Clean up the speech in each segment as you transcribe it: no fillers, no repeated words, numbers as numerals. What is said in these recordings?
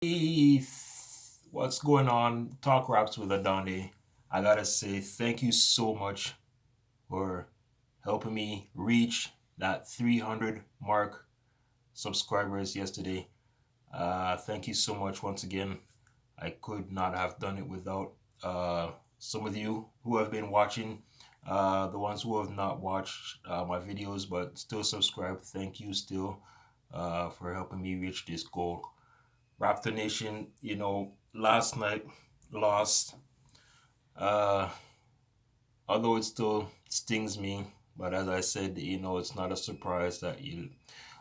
Hey, what's going on? Talk Raps with Adonde. I gotta say, thank you so much for helping me reach that 300 mark subscribers yesterday. Thank you so much once again. I could not have done it without some of you who have been watching. The ones who have not watched my videos but still subscribed, thank you still for helping me reach this goal. Raptor Nation, last night lost. Uh, Although it still stings me, but as I said, it's not a surprise that you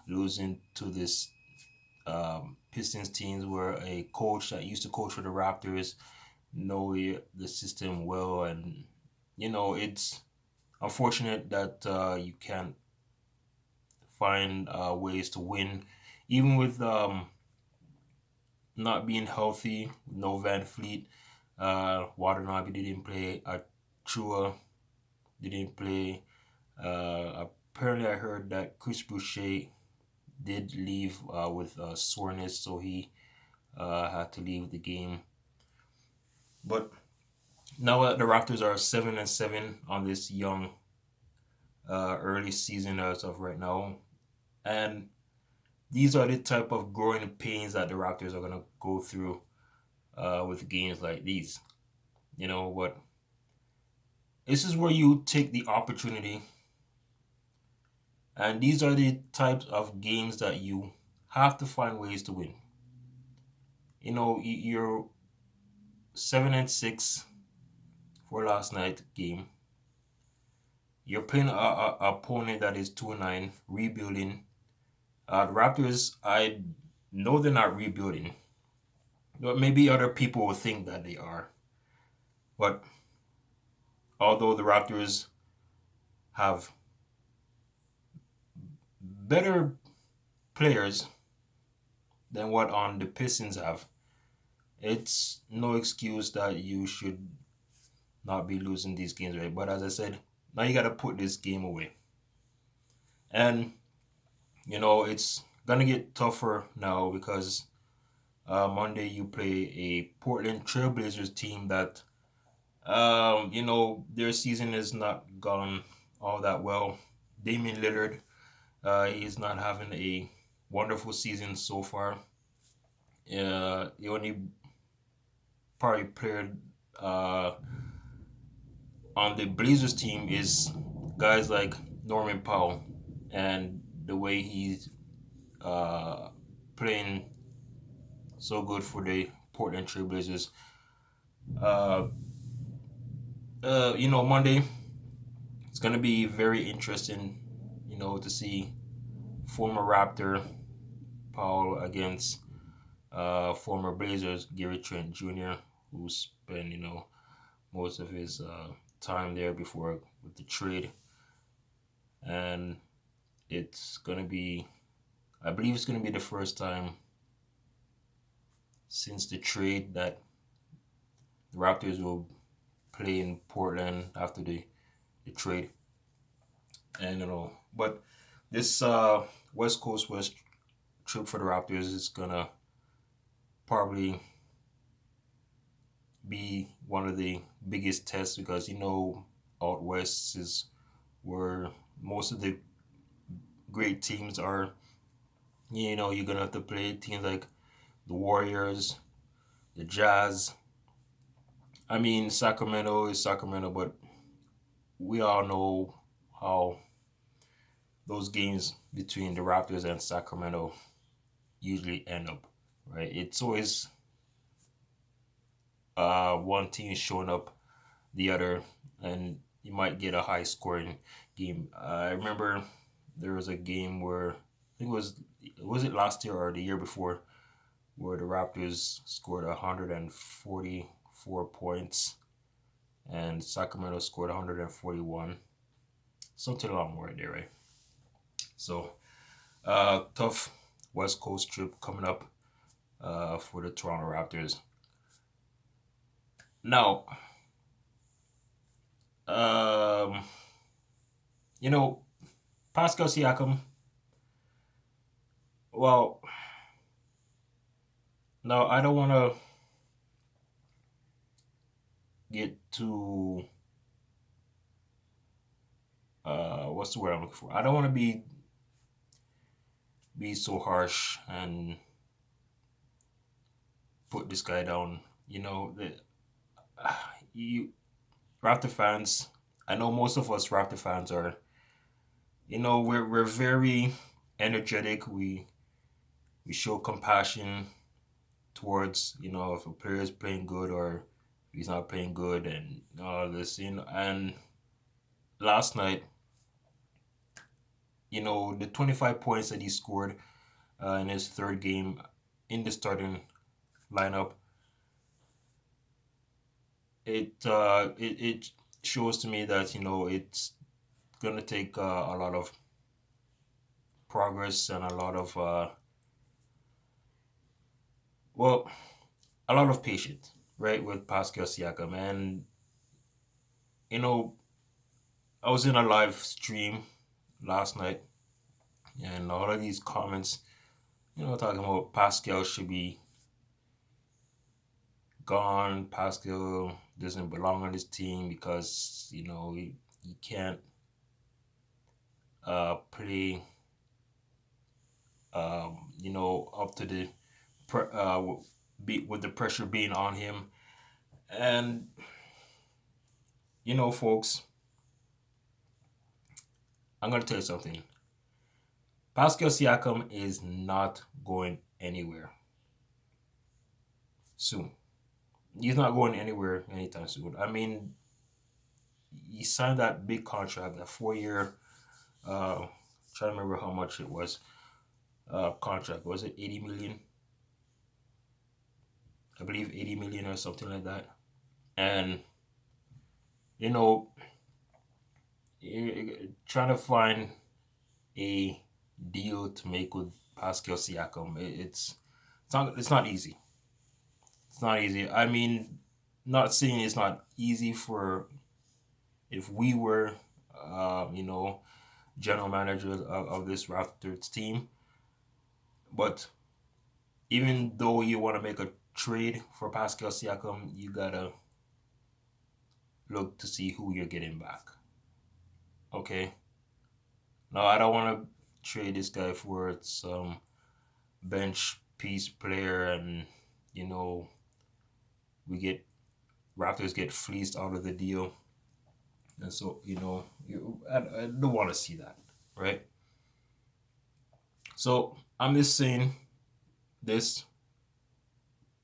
losing to this Pistons teams where a coach that used to coach for the Raptors know the system well, and it's unfortunate that you can't find ways to win, even with not being healthy. No Van Fleet. Watanabe didn't play. Chua didn't play. Apparently, I heard that Chris Boucher did leave with soreness, so he had to leave the game. But now the Raptors are 7-7 on this young early season as of right now, and these are the type of growing pains that the Raptors are gonna go through with games like these. You know what? This is where you take the opportunity, and these are the types of games that you have to find ways to win. You're 7-6 for last night's game. You're playing a opponent that is 2-9, rebuilding. The Raptors, I know they're not rebuilding, but maybe other people will think that they are. But although the Raptors have better players than what on the Pistons have, it's no excuse that you should not be losing these games, right? But as I said, now you got to put this game away. And, it's going to get tougher now because Monday you play a Portland Trailblazers team that, their season is not gone all that well. Damian Lillard, he's not having a wonderful season so far. The only probably player uh, on the Blazers team is guys like Norman Powell, and the way he's uh, playing so good for the Portland Trailblazers. Uh, Monday it's gonna be very interesting, to see former Raptor Powell against former Blazers Gary Trent Jr., who spent most of his time there before with the trade, and it's gonna be, I believe it's gonna be the first time since the trade that the Raptors will play in Portland after the trade, and but this West Coast West trip for the Raptors is gonna probably be one of the biggest tests because out west is where most of the great teams are. You're gonna have to play teams like the Warriors, the Jazz. I mean, Sacramento is Sacramento, but we all know how those games between the Raptors and Sacramento usually end up, right? It's always one team showing up the other, and you might get a high scoring game. I remember there was a game where I think was it last year or the year before where the Raptors scored 144 points and Sacramento scored 141. Something along right there, right? So, tough West Coast trip coming up for the Toronto Raptors. Now, um, you know, Pascal Siakam, well, Now, I don't want to get too what's the word I'm looking for? I don't want to be so harsh and put this guy down. You know, you Raptor fans. I know most of us Raptor fans are. We're very energetic. We show compassion towards if a player is playing good or he's not playing good and all this. And last night, the 25 points that he scored in his third game in the starting lineup, it shows to me that it's gonna take a lot of progress and a lot of well, a lot of patience, right, with Pascal Siakam. And you know, I was in a live stream last night, and all of these comments, talking about Pascal should be gone. Pascal doesn't belong on this team because he can't play up to the with the pressure being on him. And folks, I'm gonna tell you something. Pascal Siakam is not going anywhere soon. He's not going anywhere anytime soon. I mean, he signed that big contract, that 4 year. Trying to remember how much it was. Contract, was it 80 million? I believe 80 million or something like that. And you know, trying to find a deal to make with Pascal Siakam, it's not easy. It's not easy. I mean, not saying it's not easy for if we were, general manager of this Raptors team, but even though you want to make a trade for Pascal Siakam, you gotta look to see who you're getting back. Okay. Now I don't want to trade this guy for some bench piece player, and you know we get Raptors get fleeced out of the deal, and so I don't want to see that, right? So I'm just saying this,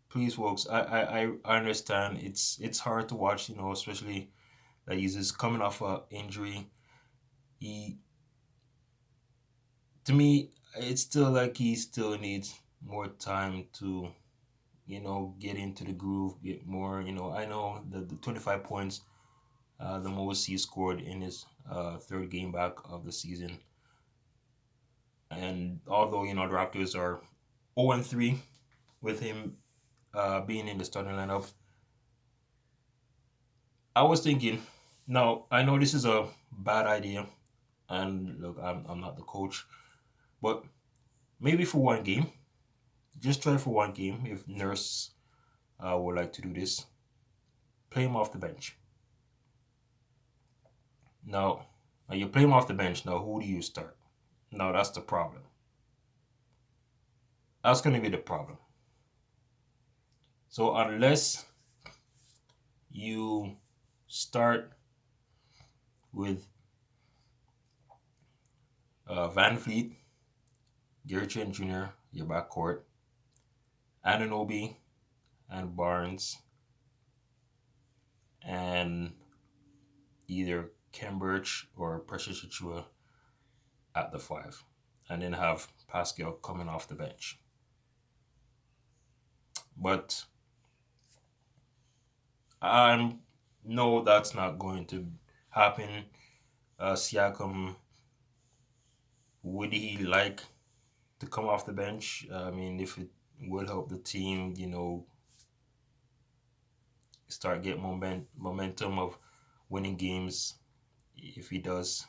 please, folks. I understand it's hard to watch, especially that he's just coming off a injury. He To me, it's still like he still needs more time to get into the groove, get more. I know the 25 points, the most he scored in his third game back of the season. And although the Raptors are 0-3 with him being in the starting lineup, I was thinking. Now I know this is a bad idea, and look, I'm not the coach, but maybe for one game, just try for one game. If Nurse would like to do this, play him off the bench. Now, you play him off the bench. Now, who do you start? Now, that's the problem. That's going to be the problem. So, unless you start with Vanvleet, Gary Trent Jr., your backcourt, Ananobi, and Barnes, and either Cambridge or Precious Achua at the five, and then have Pascal coming off the bench. But I know that's not going to happen. Siakam, would he like to come off the bench? I mean, if it would help the team, start getting momentum of winning games. If he does,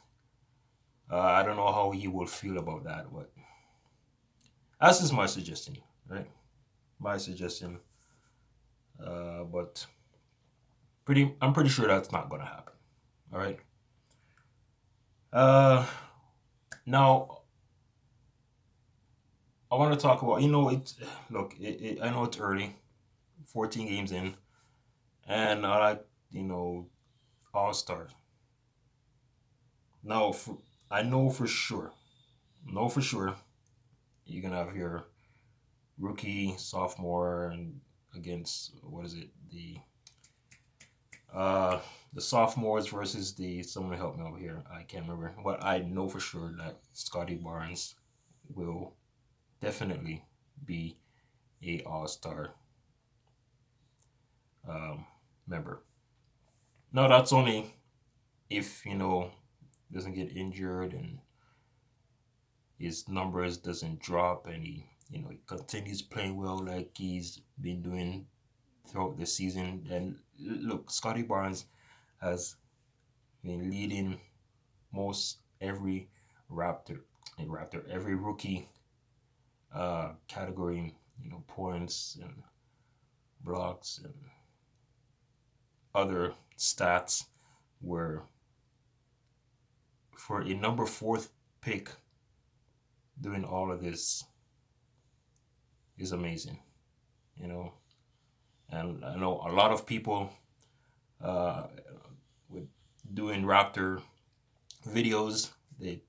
I don't know how he will feel about that, but that's just my suggestion, right? my suggestion. But I'm pretty sure that's not gonna happen. All right. Uh, Now I want to talk about. Look, I know it's early, 14 games in, and I like All Stars. Now, I know for sure, you're gonna have your rookie, sophomore, and against what is it uh the sophomores versus the someone help me over here. I can't remember, but I know for sure that Scotty Barnes will definitely be a All Star um, member. No, that's only if doesn't get injured and his numbers doesn't drop and he continues playing well like he's been doing throughout the season. And look, Scotty Barnes has been leading most every Raptor, every rookie category, points and blocks and other stats, where for a number fourth pick doing all of this is amazing, you know. And I know a lot of people uh, with doing Raptor videos, they've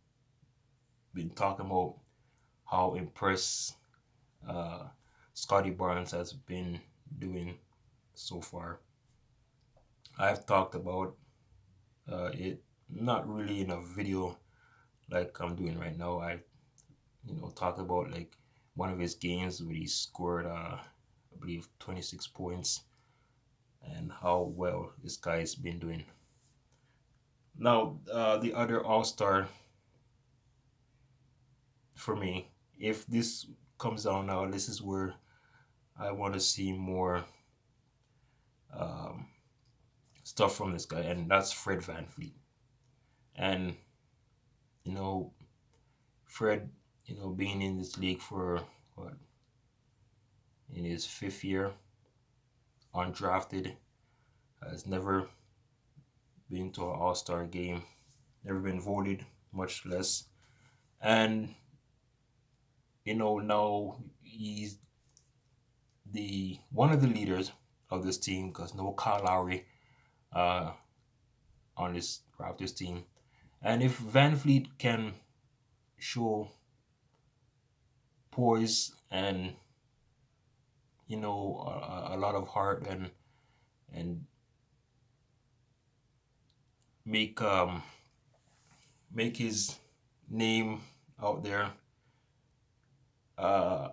been talking about how impressed uh, Scotty Barnes has been doing so far. I've talked about it, not really in a video like I'm doing right now. I talked about like one of his games where he scored, I believe, 26 points, and how well this guy's been doing. Now, the other All Star for me, if this comes down now, this is where I want to see more um, stuff from this guy, and that's Fred VanVleet. And you know, Fred, being in this league for what, in his fifth year, undrafted, has never been to an All Star game, never been voted, much less. And now he's the one of the leaders of this team because no Kyle Lowry uh, on this Raptors team. And if Van Vliet can show poise and a lot of heart and make make his name out there, uh,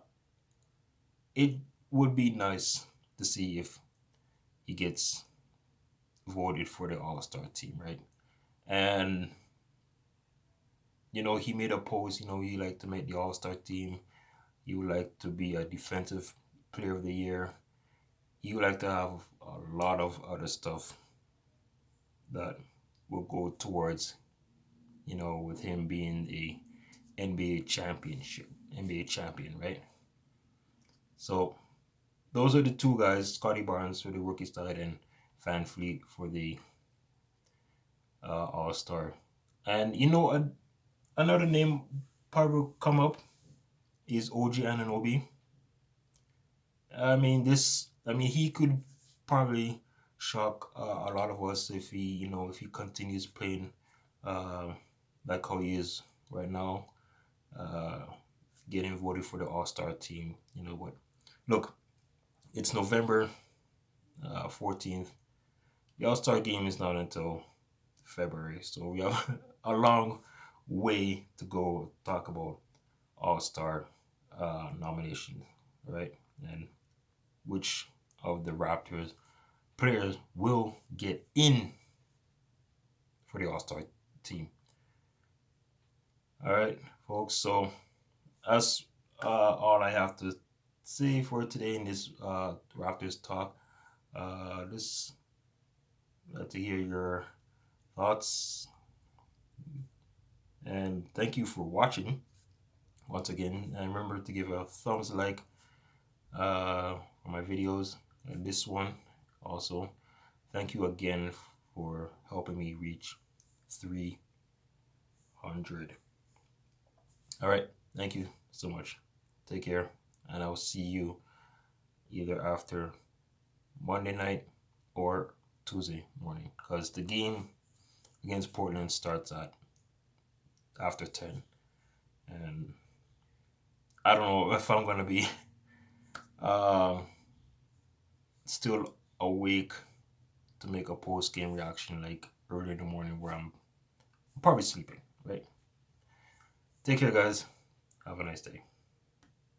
it would be nice to see if he gets voted for the All Star team, right? And he made a post. He like to make the All Star team. He would like to be a defensive player of the year. He would like to have a lot of other stuff that will go towards, with him being a NBA champion, right? So those are the two guys: Scotty Barnes for the rookie side and Van Fleet for the All Star. And another name probably come up is OG Ananobi. He could probably shock a lot of us if he continues playing uh, like how he is right now, uh, getting voted for the All Star team. But look, it's November 14th. The All Star game is not until February, so we have a long way to go talk about All Star nomination, right? And which of the Raptors players will get in for the All Star team. All right, folks. So that's all I have to say for today in this Raptors talk. Just like to hear your thoughts, and thank you for watching once again. And remember to give a thumbs like, for my videos. This one also. Thank you again for helping me reach 300. All right. Thank you so much. Take care. And I'll see you either after Monday night or Tuesday morning because the game against Portland starts at after 10. And I don't know if I'm going to be uh, still awake to make a post game reaction like early in the morning where I'm probably sleeping, right? Take care, guys. Have a nice day.